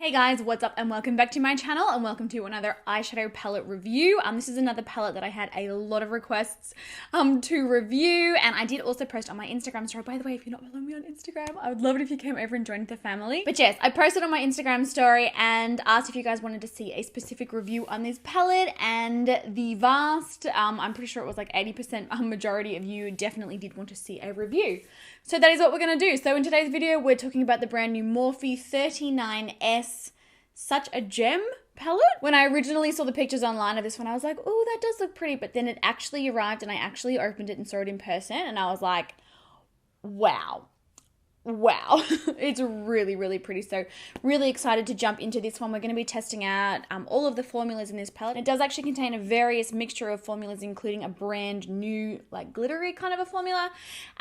Hey guys, what's up and welcome back to my channel and welcome to another eyeshadow palette review. This is another palette that I had a lot of requests to review, and I did also post on my Instagram story. By the way, if you're not following me on Instagram, I would love it if you came over and joined the family. But yes, I posted on my Instagram story and asked if you guys wanted to see a specific review on this palette, and the vast, I'm pretty sure it was like 80% majority of you definitely did want to see a review. So that is what we're going to do. So in today's video, we're talking about the brand new Morphe 39S, such a gem palette. When I originally saw the pictures online of this one, I was like, oh, that does look pretty. But then it actually arrived and I actually opened it and saw it in person. And I was like, wow. Wow, it's really, really pretty. So really excited to jump into this one. We're going to be testing out all of the formulas in this palette. It does actually contain a various mixture of formulas, including a brand new, like glittery kind of a formula.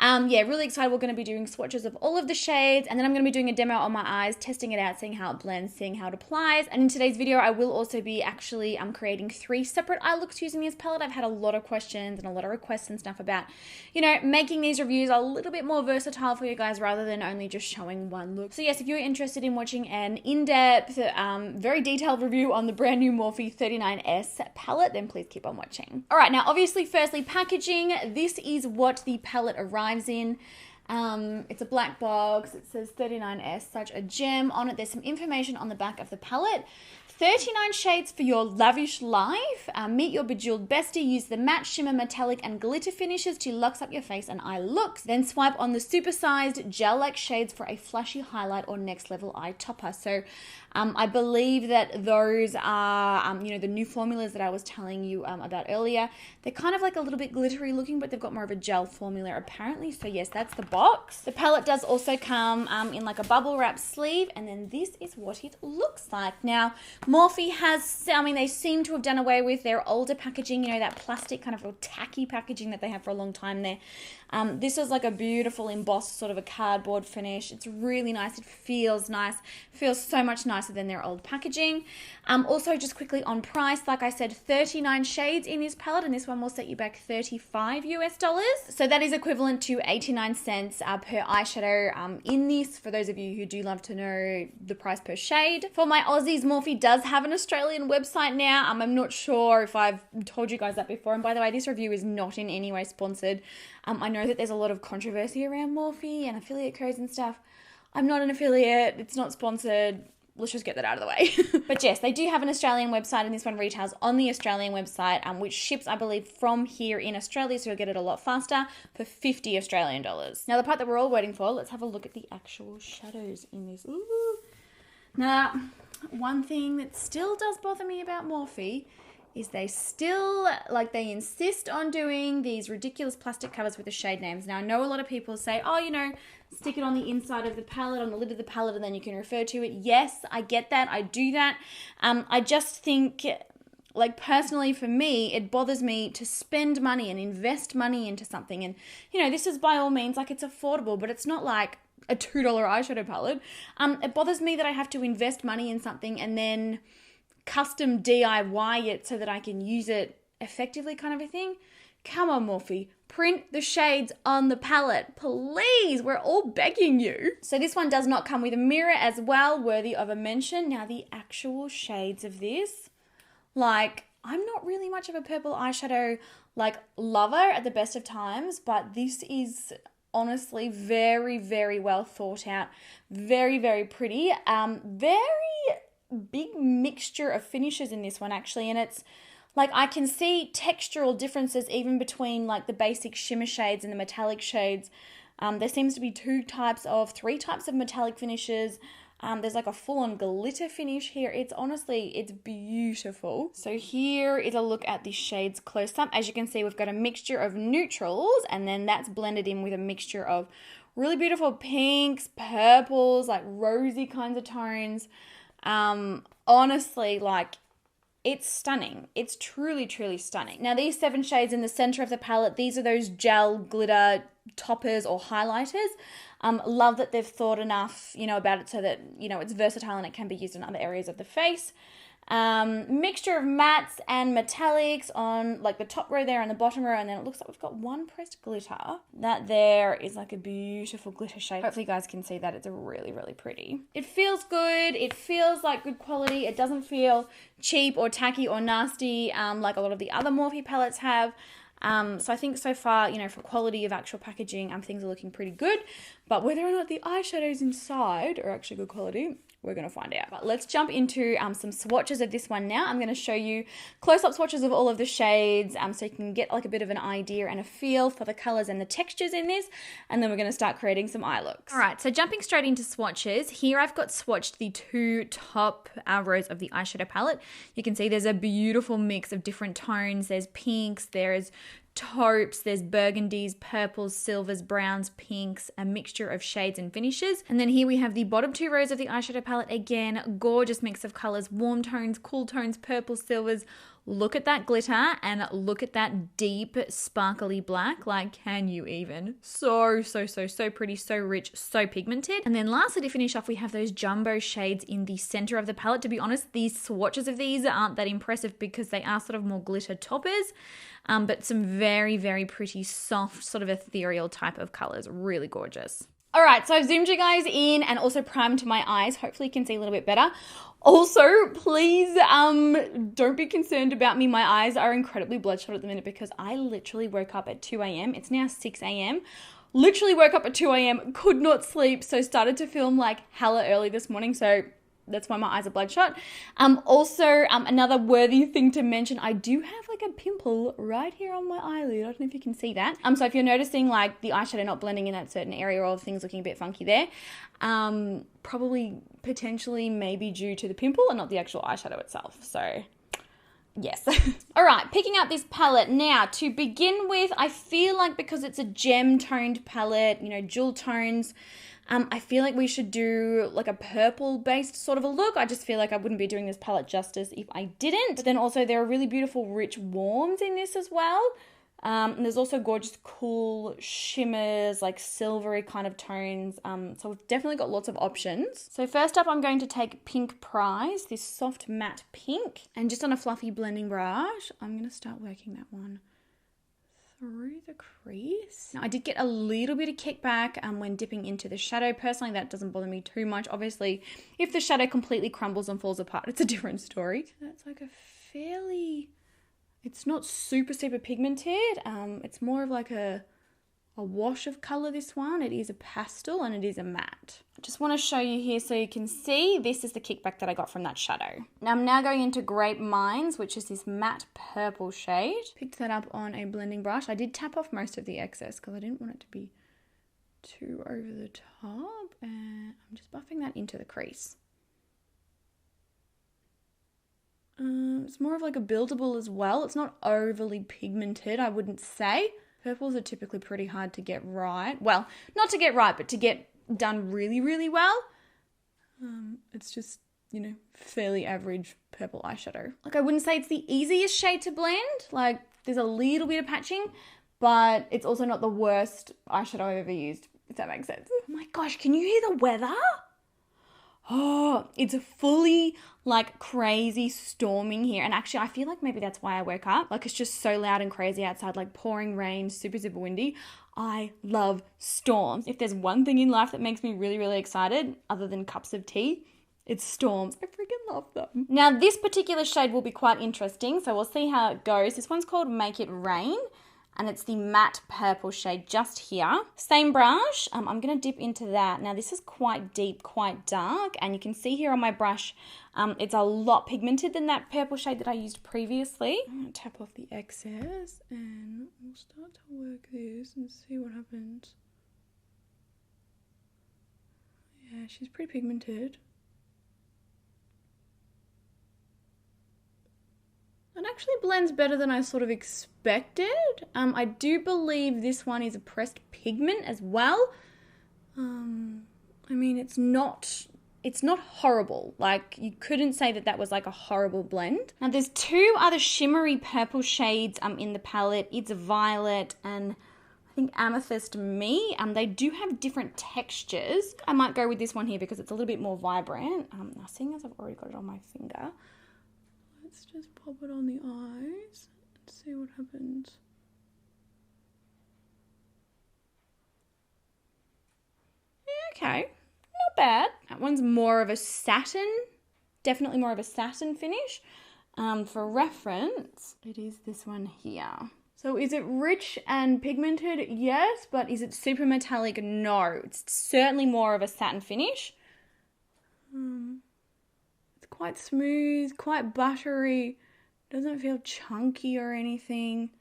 Yeah, really excited. We're going to be doing swatches of all of the shades, and then I'm going to be doing a demo on my eyes, testing it out, seeing how it blends, seeing how it applies. And in today's video, I will also be actually creating 3 separate eye looks using this palette. I've had a lot of questions and a lot of requests and stuff about, you know, making these reviews a little bit more versatile for you guys rather than only just showing one look. So yes, if you're interested in watching an in-depth, very detailed review on the brand new Morphe 39S palette, then please keep on watching. All right, now obviously, firstly, packaging. This is what the palette arrives in. It's a black box. It says 39S, such a gem on it. There's some information on the back of the palette. 39 shades for your lavish life. Meet your bejeweled bestie. Use the matte, shimmer, metallic, and glitter finishes to luxe up your face and eye looks. Then swipe on the supersized gel-like shades for a flashy highlight or next level eye topper. So I believe that those are, you know, the new formulas that I was telling you about earlier. They're kind of like a little bit glittery looking, but they've got more of a gel formula apparently. So yes, that's the box. The palette does also come in like a bubble wrap sleeve, and then this is what it looks like. Now, Morphe has, I mean, they seem to have done away with their older packaging, you know, that plastic kind of real tacky packaging that they have for a long time there. This is like a beautiful embossed sort of a cardboard finish. It's really nice. It feels nice. It feels so much nicer than their old packaging. Also, just quickly on price, like I said, 39 shades in this palette, and this one will set you back $35 US. So that is equivalent to 89 cents per eyeshadow in this, for those of you who do love to know the price per shade. For my Aussies, Morphe does have an Australian website now. I'm not sure if I've told you guys that before. And by the way, this review is not in any way sponsored. I know that there's a lot of controversy around Morphe and affiliate codes and stuff. I'm not an affiliate. It's not sponsored. Let's just get that out of the way. But yes, they do have an Australian website, and this one retails on the Australian website, which ships, I believe, from here in Australia, so you'll get it a lot faster for $50 Australian. Now, the part that we're all waiting for, let's have a look at the actual shadows in this. Ooh. Now, one thing that still does bother me about Morphe is they still, like, they insist on doing these ridiculous plastic covers with the shade names. Now, I know a lot of people say, oh, you know, stick it on the inside of the palette, on the lid of the palette, and then you can refer to it. Yes, I get that. I do that. I just think, like, personally for me, it bothers me to spend money and invest money into something. And, you know, this is by all means, like, it's affordable, but it's not like a $2 eyeshadow palette. It bothers me that I have to invest money in something and then custom DIY it so that I can use it effectively, kind of a thing. Come on, Morphe, print the shades on the palette, please. We're all begging you. So this one does not come with a mirror as well, worthy of a mention. Now, the actual shades of this, like, I'm not really much of a purple eyeshadow like lover at the best of times, but this is honestly very, very well thought out, very, very pretty, very big mixture of finishes in this one actually, and it's like I can see textural differences even between like the basic shimmer shades and the metallic shades. There seems to be 3 types of metallic finishes. There's like a full-on glitter finish here. It's honestly, it's beautiful. So here is a look at the shades close up. As you can see, we've got a mixture of neutrals, and then that's blended in with a mixture of really beautiful pinks, purples, like rosy kinds of tones. Honestly, like, it's stunning. It's truly, truly stunning. Now, these 7 shades in the center of the palette, these are those gel glitter toppers or highlighters. Love that they've thought enough, you know, about it so that, you know, it's versatile and it can be used in other areas of the face. Mixture of mattes and metallics on like the top row there and the bottom row, and then it looks like we've got one pressed glitter. That there is like a beautiful glitter shade. Hopefully you guys can see that. It's really, really pretty. It feels good. It feels like good quality. It doesn't feel cheap or tacky or nasty like a lot of the other Morphe palettes have. So I think so far, you know, for quality of actual packaging, things are looking pretty good. But whether or not the eyeshadows inside are actually good quality, we're going to find out. But let's jump into some swatches of this one now. I'm going to show you close-up swatches of all of the shades so you can get like a bit of an idea and a feel for the colors and the textures in this. And then we're going to start creating some eye looks. All right, so jumping straight into swatches. Here I've got swatched the two top rows of the eyeshadow palette. You can see there's a beautiful mix of different tones. There's pinks, there's taupes, there's burgundies, purples, silvers, browns, pinks, a mixture of shades and finishes. And then here we have the bottom two rows of the eyeshadow palette. Again, gorgeous mix of colors, warm tones, cool tones, purples, silvers. Look at that glitter and look at that deep sparkly black. Like, can you even? So pretty, so rich, so pigmented. And then lastly, to finish off, we have those jumbo shades in the center of the palette. To be honest, these swatches of these aren't that impressive because they are sort of more glitter toppers, but some very, very pretty, soft, sort of ethereal type of colors. Really gorgeous. All right, so I've zoomed you guys in and also primed my eyes. Hopefully you can see a little bit better. Also, please don't be concerned about me. My eyes are incredibly bloodshot at the minute because I literally woke up at 2 a.m. It's now 6 a.m. Literally woke up at 2 a.m., could not sleep, so started to film like hella early this morning, so that's why my eyes are bloodshot. Also, another worthy thing to mention, I do have like a pimple right here on my eyelid. I don't know if you can see that. So if you're noticing like the eyeshadow not blending in that certain area or things looking a bit funky there, probably potentially maybe due to the pimple and not the actual eyeshadow itself. So yes. All right, picking out this palette. Now, to begin with, I feel like because it's a gem toned palette, you know, jewel tones, I feel like we should do like a purple based sort of a look. I just feel like I wouldn't be doing this palette justice if I didn't. But then also there are really beautiful rich warms in this as well. And there's also gorgeous cool shimmers, like silvery kind of tones. So we've definitely got lots of options. So first up, I'm going to take Pink Prize, this soft matte pink. And just on a fluffy blending brush, I'm going to start working that one through the crease. Now I did get a little bit of kickback when dipping into the shadow. Personally, that doesn't bother me too much. Obviously, if the shadow completely crumbles and falls apart, it's a different story. So that's like a fairly, it's not super pigmented. It's more of like a wash of color, this one. It is a pastel and it is a matte. I just want to show you here so you can see this is the kickback that I got from that shadow. Now I'm now going into Grape Mines, which is this matte purple shade. Picked that up on a blending brush. I did tap off most of the excess because I didn't want it to be too over the top, and I'm just buffing that into the crease. It's more of like a buildable as well. It's not overly pigmented, I wouldn't say. Purples are typically pretty hard to get right. Well, not to get right, but to get done really, really well. It's just, you know, fairly average purple eyeshadow. Like, I wouldn't say it's the easiest shade to blend. Like, there's a little bit of patching, but it's also not the worst eyeshadow I've ever used, if that makes sense. Oh my gosh, can you hear the weather? Oh, it's fully like crazy storming here. And actually, I feel like maybe that's why I woke up. Like, it's just so loud and crazy outside, like pouring rain, super windy. I love storms. If there's one thing in life that makes me really, really excited, other than cups of tea, it's storms. I freaking love them. Now, this particular shade will be quite interesting, so we'll see how it goes. This one's called Make It Rain, and it's the matte purple shade just here. Same brush, I'm gonna dip into that. Now this is quite deep, quite dark, and you can see here on my brush, it's a lot pigmented than that purple shade that I used previously. I'm gonna tap off the excess, and we'll start to work this and see what happens. Yeah, she's pretty pigmented. It actually blends better than I sort of expected. I do believe this one is a pressed pigment as well. I mean, it's not horrible. Like, you couldn't say that that was like a horrible blend. Now, there's two other shimmery purple shades in the palette. It's Violet and I think Amethyst Me. They do have different textures. I might go with this one here because it's a little bit more vibrant. Now, seeing as I've already got it on my finger, let's just pop it on the eyes and see what happens. Yeah, okay, not bad. That one's more of a satin, definitely more of a satin finish. For reference, it is this one here. So is it rich and pigmented? Yes, but is it super metallic? No. It's certainly more of a satin finish. It's quite smooth, quite buttery. Doesn't feel chunky or anything.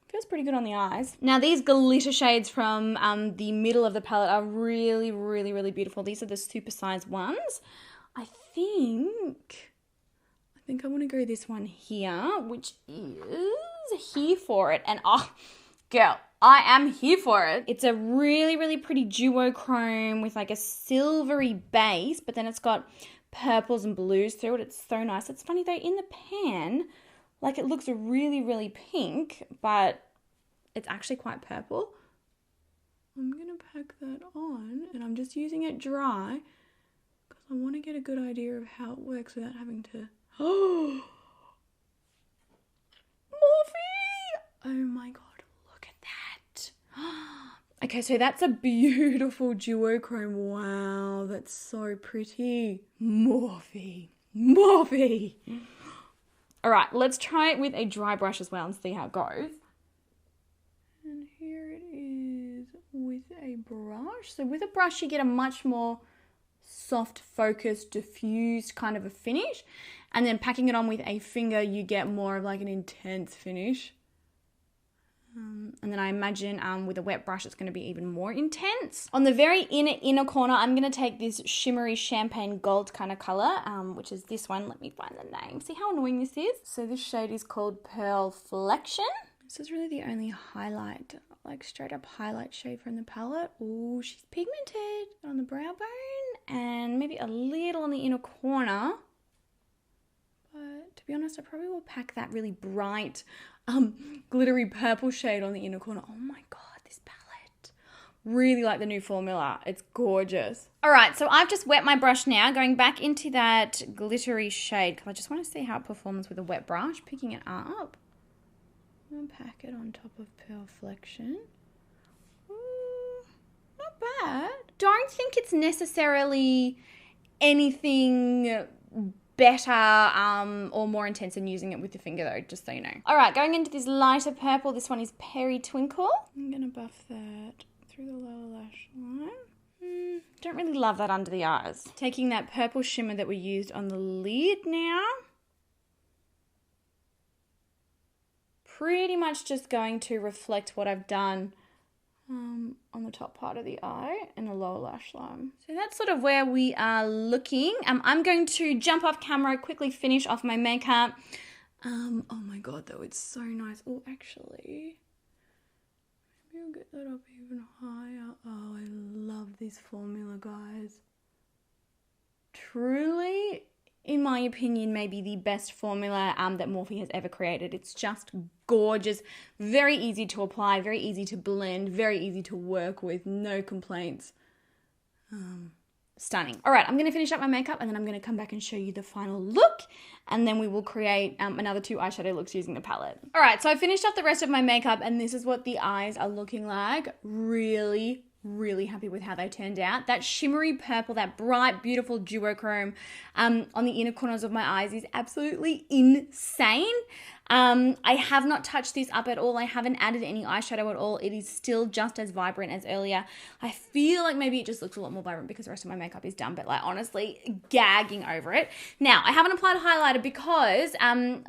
Feels pretty good on the eyes. Now these glitter shades from the middle of the palette are really, really, really beautiful. These are the supersized ones. I think I want to go this one here, which is Here For It. And oh, girl, I am here for it. It's a really, really pretty duochrome with like a silvery base, but then it's got purples and blues through it. It's so nice. It's funny though, in the pan, like it looks really, really pink, but it's actually quite purple. I'm going to pack that on and I'm just using it dry because I want to get a good idea of how it works without having to... Oh, Morphe! Oh my God, look at that. Okay, so that's a beautiful duochrome. Wow, that's so pretty. Morphe. Morphe. All right, let's try it with a dry brush as well and see how it goes. And here it is with a brush. So with a brush, you get a much more soft, focused, diffused kind of a finish. And then packing it on with a finger, you get more of like an intense finish. And then I imagine with a wet brush, it's going to be even more intense. On the very inner corner, I'm going to take this shimmery champagne gold kind of color, which is this one. Let me find the name. See how annoying this is? So this shade is called Pearl Flexion. This is really the only highlight, like straight up highlight shade from the palette. Oh, she's pigmented on the brow bone and maybe a little on the inner corner. But to be honest, I probably will pack that really bright glittery purple shade on the inner corner. Oh my God, this palette. Really like the new formula. It's gorgeous. All right, so I've just wet my brush now, going back into that glittery shade because I just want to see how it performs with a wet brush. Picking it up. I'm gonna pack it on top of Pearl Flexion. Ooh, not bad. Don't think it's necessarily anything better or more intense than using it with the finger though, just so you know. All right, going into this lighter purple. This one is Peri Twinkle. I'm gonna buff that through the lower lash line. Don't really love that under the eyes. Taking that purple shimmer that we used on the lid now. Pretty much just going to reflect what I've done on the top part of the eye and the lower lash line. So that's sort of where we are looking. I'm going to jump off camera, quickly finish off my makeup. Oh my God, though, it's so nice. Oh, actually, maybe I'll get that up even higher. Oh, I love this formula, guys. Truly, in my opinion, maybe the best formula that Morphe has ever created. It's just gorgeous, very easy to apply, very easy to blend, very easy to work with, no complaints. Stunning. All right, I'm going to finish up my makeup and then I'm going to come back and show you the final look and then we will create another 2 eyeshadow looks using the palette. All right, so I finished up the rest of my makeup and this is what the eyes are looking like. Really, really happy with how they turned out. That shimmery purple, that bright, beautiful duochrome on the inner corners of my eyes is absolutely insane. I have not touched this up at all. I haven't added any eyeshadow at all. It is still just as vibrant as earlier. I feel like maybe it just looks a lot more vibrant because the rest of my makeup is done, but like honestly, gagging over it. Now, I haven't applied a highlighter because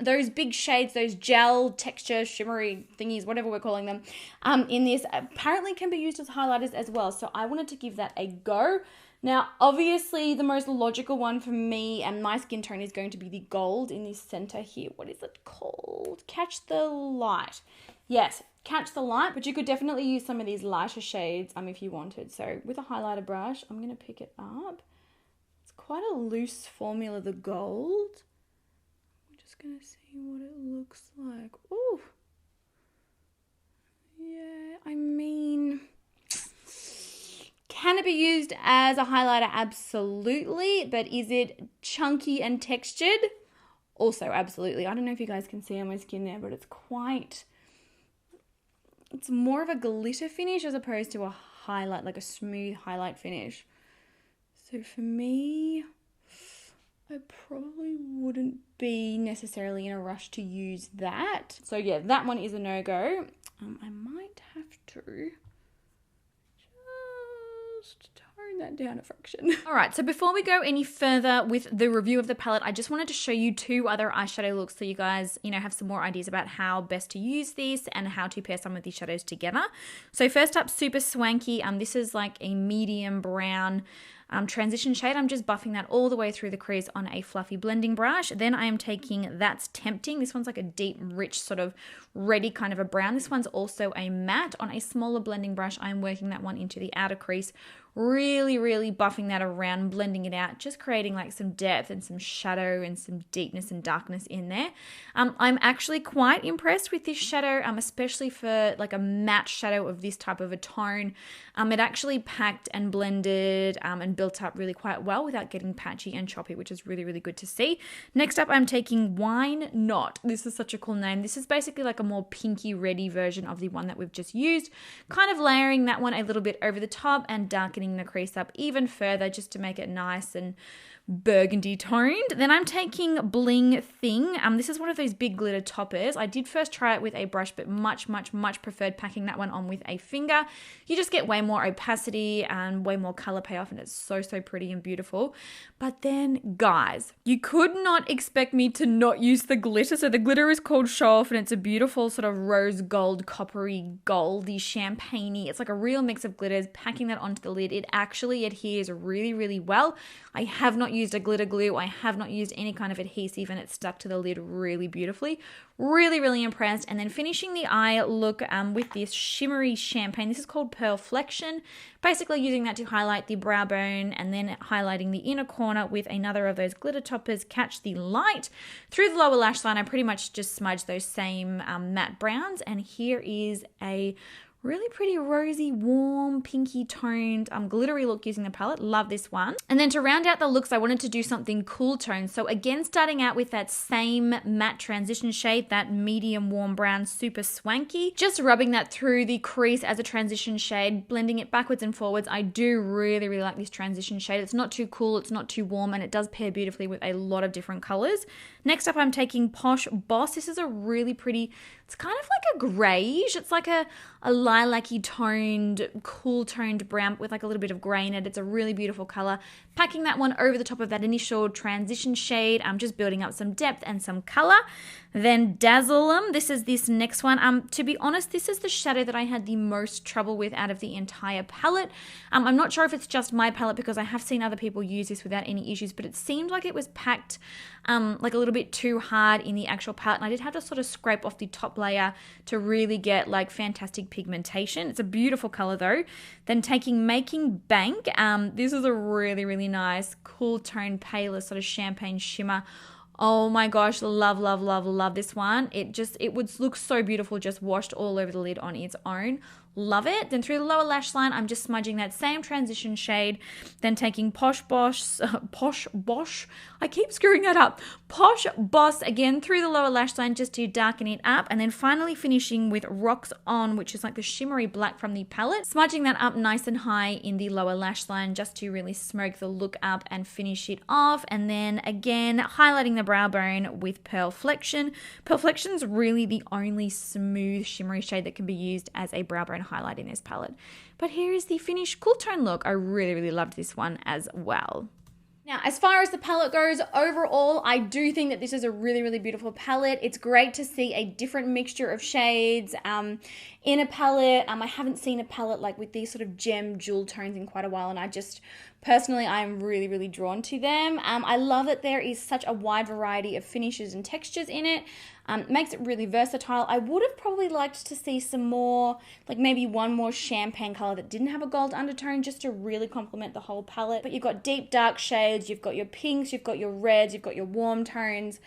those big shades, those gel texture shimmery thingies, whatever we're calling them, in this apparently can be used as highlighters as well. So I wanted to give that a go. Now, obviously, the most logical one for me and my skin tone is going to be the gold in this center here. What is it called? Catch the Light. Yes, Catch the Light, but you could definitely use some of these lighter shades if you wanted. So with a highlighter brush, I'm going to pick it up. It's quite a loose formula, the gold. We're just going to see what it looks like. Ooh. Yeah, I mean... Can it be used as a highlighter? Absolutely. But is it chunky and textured? also absolutely, I don't know if you guys can see on my skin there, but it's more of a glitter finish as opposed to a highlight, like a smooth highlight finish. So for me, I probably wouldn't be necessarily in a rush to use that. So yeah, that one is a no-go. I might have to just tone that down a fraction. All right, so before we go any further with the review of the palette, I just wanted to show you two other eyeshadow looks so you guys, have some more ideas about how best to use this and how to pair some of these shadows together. So first up, super swanky. This is like a medium brown transition shade. I'm just buffing that all the way through the crease on a fluffy blending brush. Then I am taking That's Tempting. This one's like a deep, rich, sort of reddy kind of a brown. This one's also a matte. On a smaller blending brush, I'm working that one into the outer crease, really, really buffing that around, blending it out, just creating like some depth and some shadow and some deepness and darkness in there. I'm actually quite impressed with this shadow, especially for like a matte shadow of this type of a tone. It actually packed and blended and built up really quite well without getting patchy and choppy, which is really, really good to see. Next up, I'm taking Wine Not. This is such a cool name. This is basically like a more pinky reddy version of the one that we've just used, kind of layering that one a little bit over the top and darkening the crease up even further just to make it nice and burgundy toned. Then I'm taking Bling Thing. This is one of those big glitter toppers. I did first try it with a brush, but much, much, much preferred packing that one on with a finger. You just get way more opacity and way more color payoff, and it's so, so pretty and beautiful. But then, guys, you could not expect me to not use the glitter. So the glitter is called Show Off, and it's a beautiful sort of rose gold, coppery, goldy, champagne-y. It's like a real mix of glitters. Packing that onto the lid, it actually adheres really, really well. I have not used a glitter glue. I have not used any kind of adhesive, and it's stuck to the lid really beautifully. Really, really impressed. And then finishing the eye look with this shimmery champagne. This is called Pearl Flexion. Basically using that to highlight the brow bone and then highlighting the inner corner with another of those glitter toppers, Catch the Light. Through the lower lash line, I pretty much just smudged those same matte browns. And here is a really pretty rosy, warm, pinky toned, glittery look using the palette. Love this one. And then to round out the looks, I wanted to do something cool tone. So again, starting out with that same matte transition shade, that medium warm brown, super swanky. Just rubbing that through the crease as a transition shade, blending it backwards and forwards. I do really, really like this transition shade. It's not too cool, it's not too warm, and it does pair beautifully with a lot of different colors. Next up, I'm taking Posh Boss. This is a really pretty, it's kind of like a grayish. It's like a lilac-y toned, cool toned brown with like a little bit of grey in it. It's a really beautiful color. Packing that one over the top of that initial transition shade. I'm just building up some depth and some color. Then Dazzle 'em. This is this next one. To be honest, this is the shadow that I had the most trouble with out of the entire palette. I'm not sure if it's just my palette because I have seen other people use this without any issues, but it seemed like it was packed like a little bit too hard in the actual palette, and I did have to sort of scrape off the top layer to really get like fantastic pigmentation. It's a beautiful color though. Then taking Making Bank. This is a really, really nice cool tone, paler sort of champagne shimmer. Oh my gosh, love, love, love, love this one. It would look so beautiful just washed all over the lid on its own. Love it. Then through the lower lash line, I'm just smudging that same transition shade. Then taking Posh Boss, I keep screwing that up. Posh Boss again through the lower lash line just to darken it up. And then finally finishing with Rocks On, which is like the shimmery black from the palette. Smudging that up nice and high in the lower lash line just to really smoke the look up and finish it off. And then again, highlighting the brow bone with Pearl Flexion. Pearl Flexion's really the only smooth shimmery shade that can be used as a brow bone highlight in this palette. But here is the finished cool tone look. I really, really loved this one as well. Now, as far as the palette goes, overall, I do think that this is a really, really beautiful palette. It's great to see a different mixture of shades in a palette. I haven't seen a palette like with these sort of gem jewel tones in quite a while, and personally, I'm really, really drawn to them. I love that there is such a wide variety of finishes and textures in it. Makes it really versatile. I would have probably liked to see some more, like maybe one more champagne color that didn't have a gold undertone just to really complement the whole palette. But you've got deep dark shades, you've got your pinks, you've got your reds, you've got your warm tones.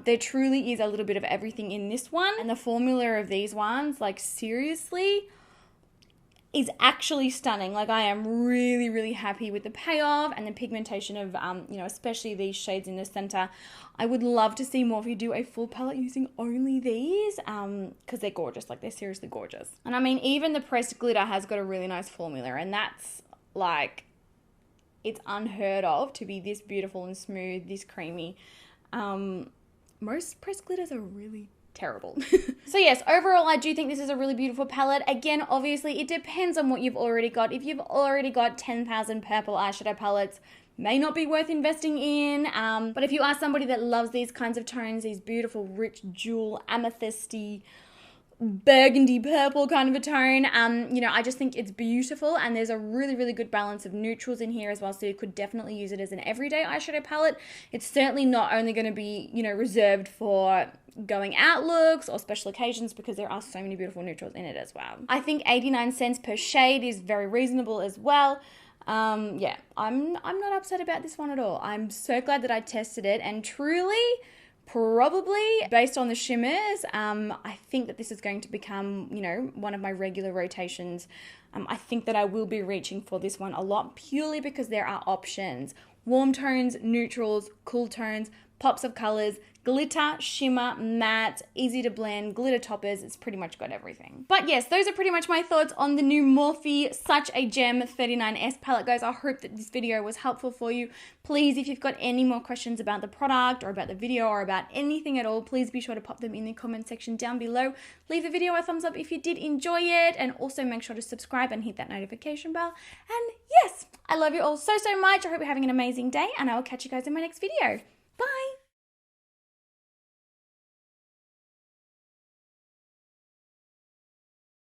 There truly is a little bit of everything in this one. And the formula of these ones, like seriously, is actually stunning. Like, I am really, really happy with the payoff and the pigmentation of, you know, especially these shades in the center. I would love to see Morphe do a full palette using only these, because they're gorgeous. Like, they're seriously gorgeous. And I mean, even the pressed glitter has got a really nice formula, and that's like, it's unheard of to be this beautiful and smooth, this creamy. Most pressed glitters are really terrible. So yes, overall, I do think this is a really beautiful palette. Again, obviously, it depends on what you've already got. If you've already got 10,000 purple eyeshadow palettes, may not be worth investing in. But if you are somebody that loves these kinds of tones, these beautiful, rich, jewel, amethysty, burgundy purple kind of a tone, you know, I just think it's beautiful, and there's a really, really good balance of neutrals in here as well, so you could definitely use it as an everyday eyeshadow palette. It's certainly not only going to be, you know, reserved for going out looks or special occasions, because there are so many beautiful neutrals in it as well. I think 89 cents per shade is very reasonable as well. Yeah, I'm not upset about this one at all. I'm so glad that I tested it, and truly, probably based on the shimmers, I think that this is going to become, you know, one of my regular rotations. I think that I will be reaching for this one a lot, purely because there are options: warm tones, neutrals, cool tones, pops of colors, glitter, shimmer, matte, easy to blend, glitter toppers. It's pretty much got everything. But yes, those are pretty much my thoughts on the new Morphe Such a Gem 39S palette, guys. I hope that this video was helpful for you. Please, if you've got any more questions about the product or about the video or about anything at all, please be sure to pop them in the comment section down below. Leave the video a thumbs up if you did enjoy it, and also make sure to subscribe and hit that notification bell. And yes, I love you all so, so much. I hope you're having an amazing day, and I will catch you guys in my next video.